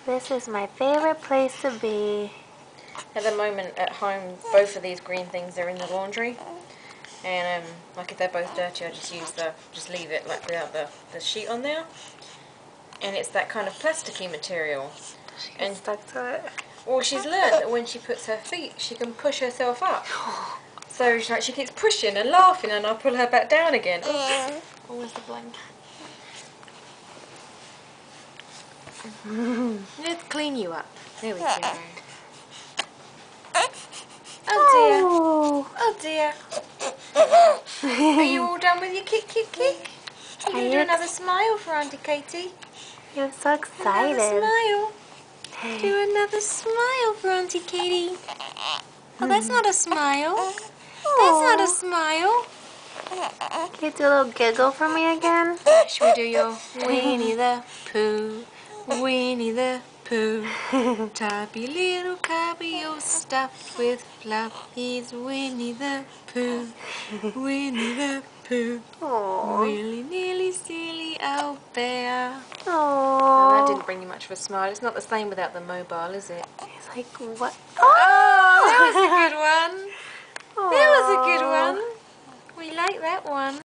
This is my favorite place to be. At the moment at home, both of these green things are in the laundry, and like if they're both dirty, I just leave it like without the sheet on there, and it's that kind of plasticky material. She gets stuck to it. Well, she's learned that when she puts her feet, she can push herself up. So she keeps pushing and laughing, and I pull her back down again. Oh, where's the blanket? Let's clean you up. There we go. Oh dear. Oh dear. Are you all done with your kick? Are you going to do another smile for Auntie Katie? You're so excited. Another smile. Do another smile for Auntie Katie. Oh, that's not a smile. That's not a smile. Can you do a little giggle for me again? Should we do your Winnie the Pooh? Winnie the Pooh. Tubby little cubby, all stuffed with fluff. He's Winnie the Pooh. Winnie the Pooh. Aww. Willy nilly silly old bear. Aww. Oh, that didn't bring you much of a smile. It's not the same without the mobile, is it? He's like, what? Oh, that was a good one. Aww. That was a good one. We like that one.